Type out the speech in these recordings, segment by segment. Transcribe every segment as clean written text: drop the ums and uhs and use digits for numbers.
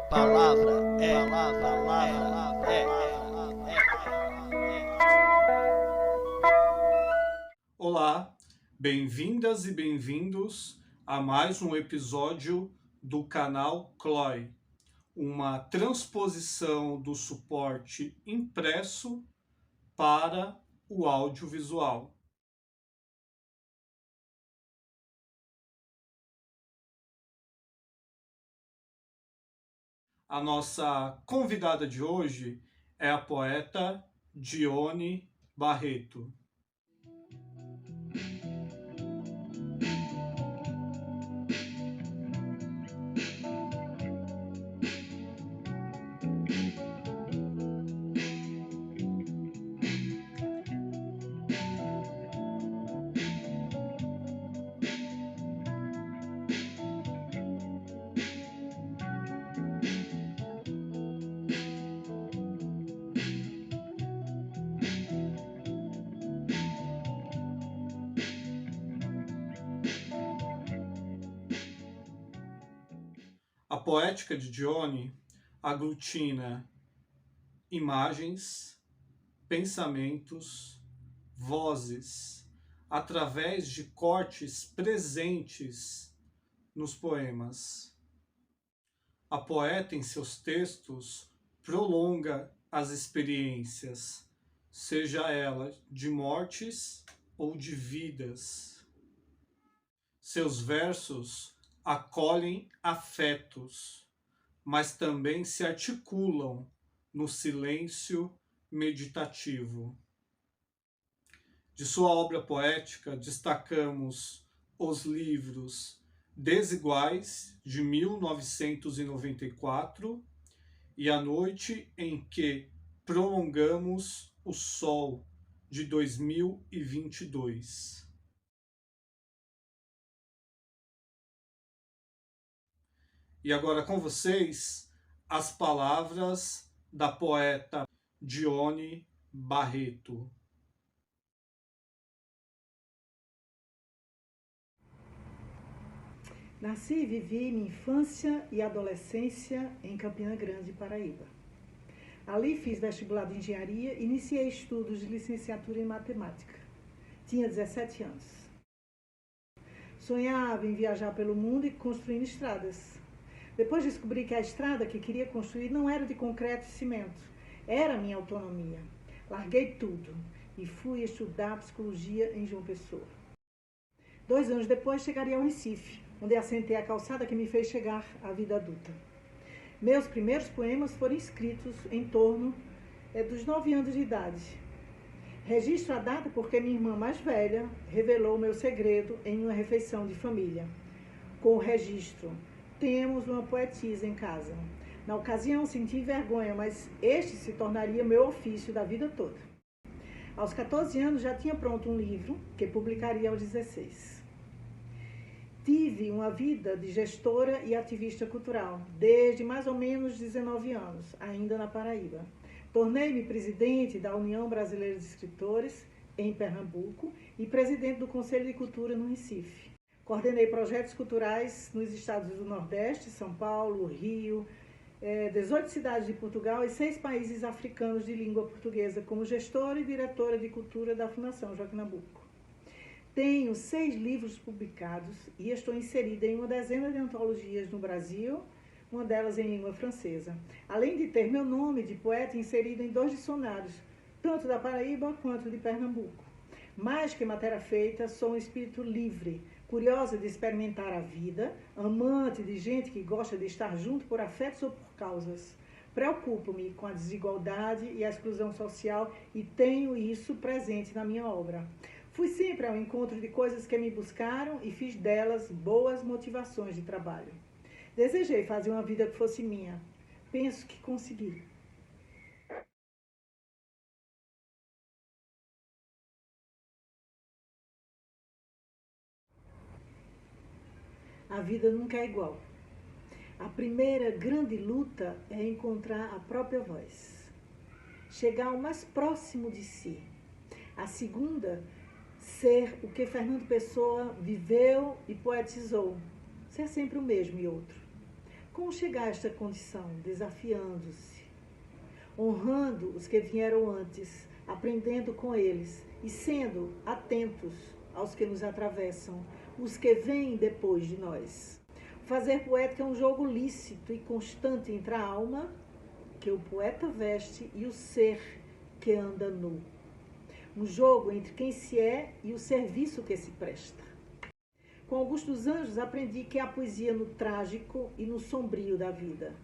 Palavra é. Olá, bem-vindas e bem-vindos a mais um episódio do canal CLOI, uma transposição do suporte impresso para o audiovisual. A nossa convidada de hoje é a poeta Dione Barreto. A poética de Dione aglutina imagens, pensamentos, vozes, através de cortes presentes nos poemas. A poeta, em seus textos, prolonga as experiências, seja ela de mortes ou de vidas. Seus versos acolhem afetos, mas também se articulam no silêncio meditativo. De sua obra poética, destacamos os livros Desiguais, de 1994, e A Noite em que Prolongamos o Sol, de 2022. E agora com vocês, as palavras da poeta Dione Barreto. Nasci e vivi minha infância e adolescência em Campina Grande, Paraíba. Ali fiz vestibular de engenharia e iniciei estudos de licenciatura em matemática. Tinha 17 anos. Sonhava em viajar pelo mundo e construindo estradas. Depois descobri que a estrada que queria construir não era de concreto e cimento, era a minha autonomia. Larguei tudo e fui estudar psicologia em João Pessoa. 2 anos depois chegaria ao Recife, onde assentei a calçada que me fez chegar à vida adulta. Meus primeiros poemas foram escritos em torno dos 9 anos de idade. Registro a data porque minha irmã mais velha revelou meu segredo em uma refeição de família. Com o registro, temos uma poetisa em casa. Na ocasião senti vergonha, mas este se tornaria meu ofício da vida toda. Aos 14 anos já tinha pronto um livro que publicaria aos 16. Tive uma vida de gestora e ativista cultural, desde mais ou menos 19 anos, ainda na Paraíba. Tornei-me presidente da União Brasileira de Escritores, em Pernambuco, e presidente do Conselho de Cultura no Recife. Coordenei projetos culturais nos estados do Nordeste, São Paulo, Rio, 18 cidades de Portugal e 6 países africanos de língua portuguesa, como gestora e diretora de cultura da Fundação Joaquim Nabuco. Tenho 6 livros publicados e estou inserida em uma dezena de antologias no Brasil, uma delas em língua francesa. Além de ter meu nome de poeta inserido em 2 dicionários, tanto da Paraíba quanto de Pernambuco. Mais que matéria feita, sou um espírito livre, curiosa de experimentar a vida, amante de gente que gosta de estar junto por afetos ou por causas. Preocupo-me com a desigualdade e a exclusão social e tenho isso presente na minha obra. Fui sempre ao encontro de coisas que me buscaram e fiz delas boas motivações de trabalho. Desejei fazer uma vida que fosse minha. Penso que consegui. A vida nunca é igual. A primeira grande luta é encontrar a própria voz. Chegar ao mais próximo de si. A segunda, ser o que Fernando Pessoa viveu e poetizou. Ser sempre o mesmo e outro. Como chegar a esta condição? Desafiando-se, honrando os que vieram antes, aprendendo com eles e sendo atentos aos que nos atravessam, os que vêm depois de nós. Fazer poética é um jogo lícito e constante entre a alma, que o poeta veste, e o ser que anda nu. Um jogo entre quem se é e o serviço que se presta. Com Augusto dos Anjos aprendi que há poesia no trágico e no sombrio da vida.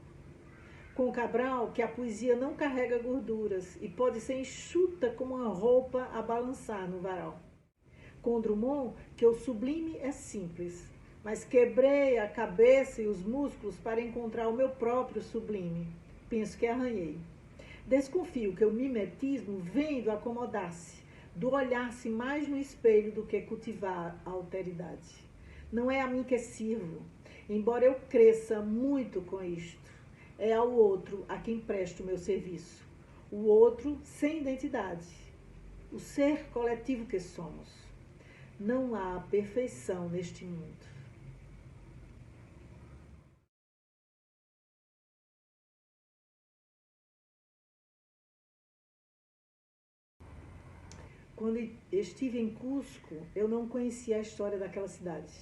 Com Cabral, que a poesia não carrega gorduras e pode ser enxuta como uma roupa a balançar no varal. Com Drummond, que o sublime é simples, mas quebrei a cabeça e os músculos para encontrar o meu próprio sublime. Penso que arranhei. Desconfio que o mimetismo vem do acomodar-se, do olhar-se mais no espelho do que cultivar a alteridade. Não é a mim que sirvo, embora eu cresça muito com isto. É ao outro a quem presto o meu serviço. O outro sem identidade. O ser coletivo que somos. Não há perfeição neste mundo. Quando estive em Cusco, eu não conhecia a história daquela cidade.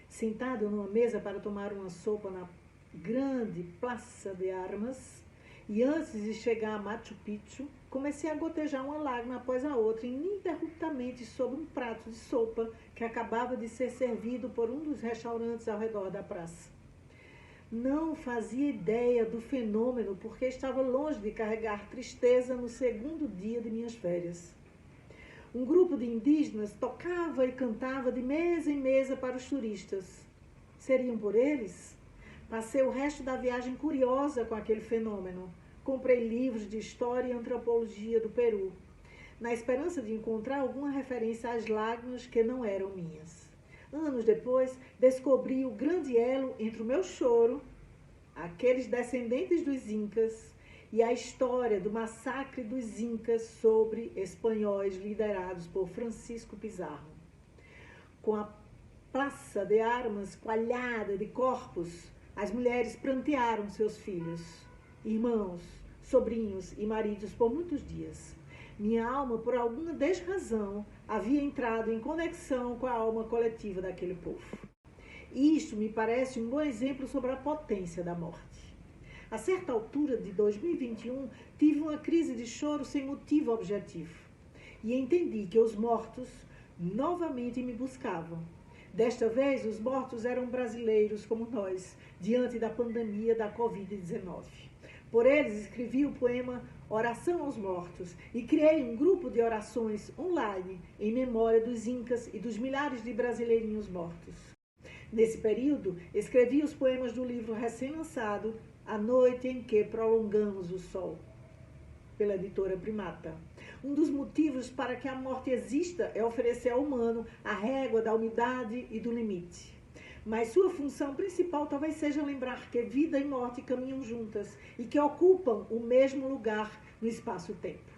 Sentado numa mesa para tomar uma sopa na grande Praça de Armas, e antes de chegar a Machu Picchu, comecei a gotejar uma lágrima após a outra, ininterruptamente sobre um prato de sopa que acabava de ser servido por um dos restaurantes ao redor da praça. Não fazia ideia do fenômeno porque estava longe de carregar tristeza no segundo dia de minhas férias. Um grupo de indígenas tocava e cantava de mesa em mesa para os turistas. Seriam por eles? Passei o resto da viagem curiosa com aquele fenômeno. Comprei livros de história e antropologia do Peru, na esperança de encontrar alguma referência às lágrimas que não eram minhas. Anos depois, descobri o grande elo entre o meu choro, aqueles descendentes dos Incas, e a história do massacre dos Incas sobre espanhóis liderados por Francisco Pizarro. Com a Praça de Armas coalhada de corpos, as mulheres prantearam seus filhos, irmãos, sobrinhos e maridos por muitos dias. Minha alma, por alguma desrazão, havia entrado em conexão com a alma coletiva daquele povo. Isto me parece um bom exemplo sobre a potência da morte. A certa altura de 2021, tive uma crise de choro sem motivo objetivo e entendi que os mortos novamente me buscavam. Desta vez, os mortos eram brasileiros como nós, diante da pandemia da Covid-19. Por eles, escrevi o poema Oração aos Mortos e criei um grupo de orações online em memória dos Incas e dos milhares de brasileirinhos mortos. Nesse período, escrevi os poemas do livro recém-lançado A Noite em que Prolongamos o Sol, pela editora Primata. Um dos motivos para que a morte exista é oferecer ao humano a régua da umidade e do limite. Mas sua função principal talvez seja lembrar que vida e morte caminham juntas e que ocupam o mesmo lugar no espaço-tempo.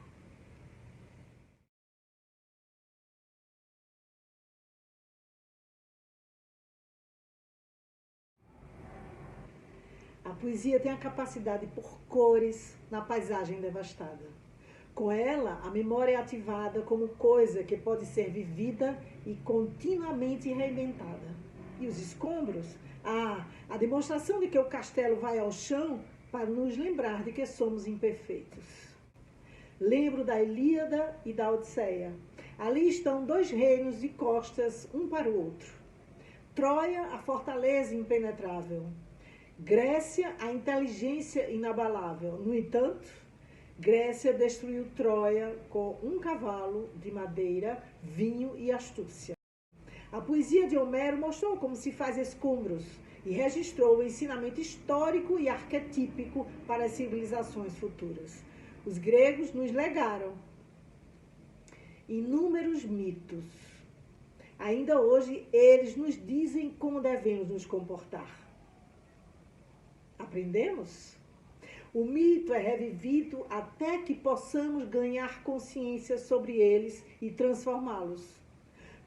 A poesia tem a capacidade de pôr cores na paisagem devastada. Com ela, a memória é ativada como coisa que pode ser vivida e continuamente reinventada. E os escombros? A demonstração de que o castelo vai ao chão para nos lembrar de que somos imperfeitos. Lembro da Ilíada e da Odisseia. Ali estão dois reinos de costas um para o outro. Troia, a fortaleza impenetrável. Grécia, a inteligência inabalável. No entanto, Grécia destruiu Troia com um cavalo de madeira, vinho e astúcia. A poesia de Homero mostrou como se faz escombros e registrou o ensinamento histórico e arquetípico para as civilizações futuras. Os gregos nos legaram inúmeros mitos. Ainda hoje, eles nos dizem como devemos nos comportar. Aprendemos? O mito é revivido até que possamos ganhar consciência sobre eles e transformá-los.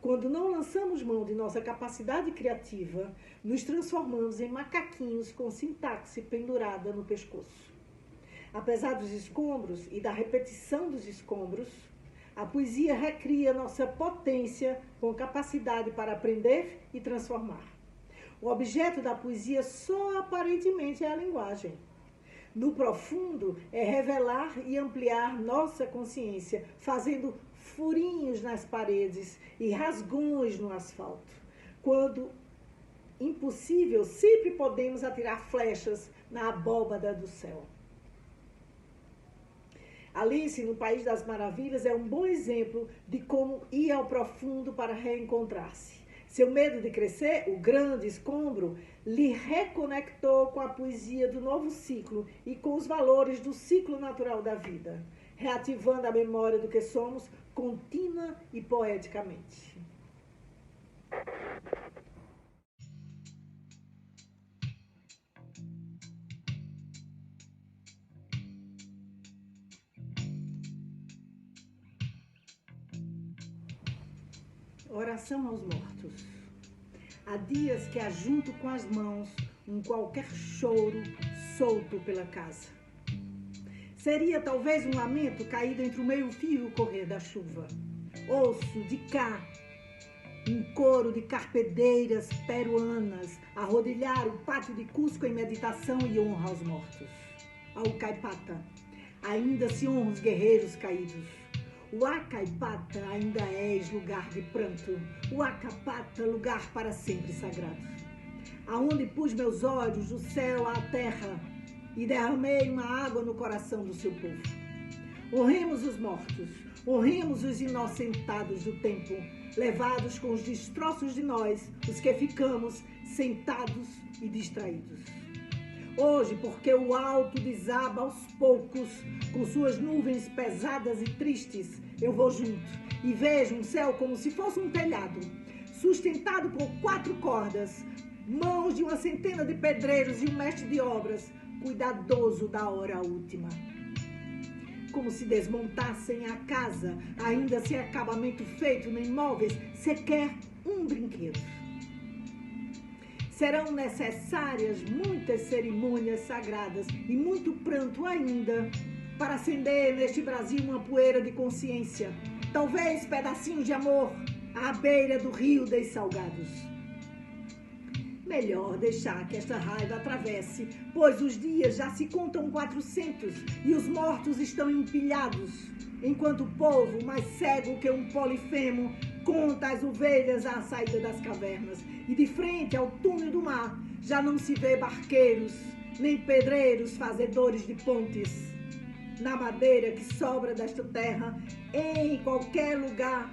Quando não lançamos mão de nossa capacidade criativa, nos transformamos em macaquinhos com sintaxe pendurada no pescoço. Apesar dos escombros e da repetição dos escombros, a poesia recria nossa potência com capacidade para aprender e transformar. O objeto da poesia só aparentemente é a linguagem. No profundo, é revelar e ampliar nossa consciência, fazendo furinhos nas paredes e rasgões no asfalto. Quando impossível, sempre podemos atirar flechas na abóbada do céu. Alice, no País das Maravilhas, é um bom exemplo de como ir ao profundo para reencontrar-se. Seu medo de crescer, o grande escombro, lhe reconectou com a poesia do novo ciclo e com os valores do ciclo natural da vida, reativando a memória do que somos contínua e poeticamente. Oração aos mortos. Há dias que ajunto com as mãos um qualquer choro solto pela casa. Seria talvez um lamento caído entre o meio-fio e o correr da chuva. Ouço de cá um coro de carpedeiras peruanas arrodilhar o pátio de Cusco em meditação e honra aos mortos. Ao Caipata, ainda se honra os guerreiros caídos. O Acaipata ainda és lugar de pranto, o Acapata lugar para sempre sagrado. Aonde pus meus olhos do céu à terra e derramei uma água no coração do seu povo. Honremos os mortos, honremos os inocentados do tempo, levados com os destroços de nós, os que ficamos sentados e distraídos. Hoje, porque o alto desaba aos poucos, com suas nuvens pesadas e tristes, eu vou junto e vejo um céu como se fosse um telhado, sustentado por 4 cordas, mãos de uma centena de pedreiros e um mestre de obras, cuidadoso da hora última. Como se desmontassem a casa, ainda sem acabamento feito nem móveis, sequer um brinquedo. Serão necessárias muitas cerimônias sagradas e muito pranto ainda para acender neste Brasil uma poeira de consciência, talvez pedacinhos de amor à beira do rio dos salgados. Melhor deixar que esta raiva atravesse, pois os dias já se contam 400 e os mortos estão empilhados, enquanto o povo, mais cego que um polifemo, conta as ovelhas à saída das cavernas, e de frente ao túnel do mar já não se vê barqueiros, nem pedreiros fazedores de pontes. Na madeira que sobra desta terra, em qualquer lugar,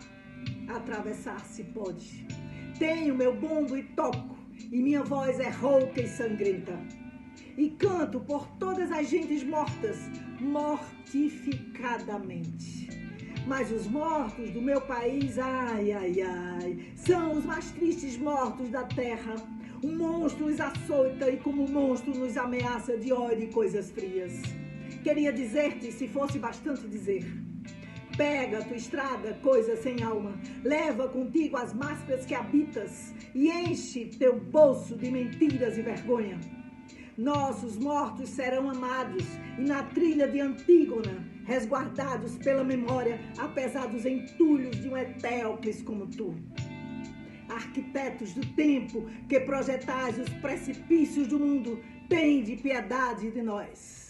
atravessar-se pode. Tenho meu bombo e toco, e minha voz é rouca e sangrenta. E canto por todas as gentes mortas, mortificadamente. Mas os mortos do meu país, ai, ai, ai, são os mais tristes mortos da terra. Um monstro os açoita e como um monstro nos ameaça de ódio e coisas frias. Queria dizer-te, se fosse bastante dizer. Pega a tua estrada, coisa sem alma, leva contigo as máscaras que habitas e enche teu bolso de mentiras e vergonha. Nossos mortos serão amados e na trilha de Antígona, resguardados pela memória, apesar dos entulhos de um Etéocles como tu. Arquitetos do tempo que projetais os precipícios do mundo, tende piedade de nós.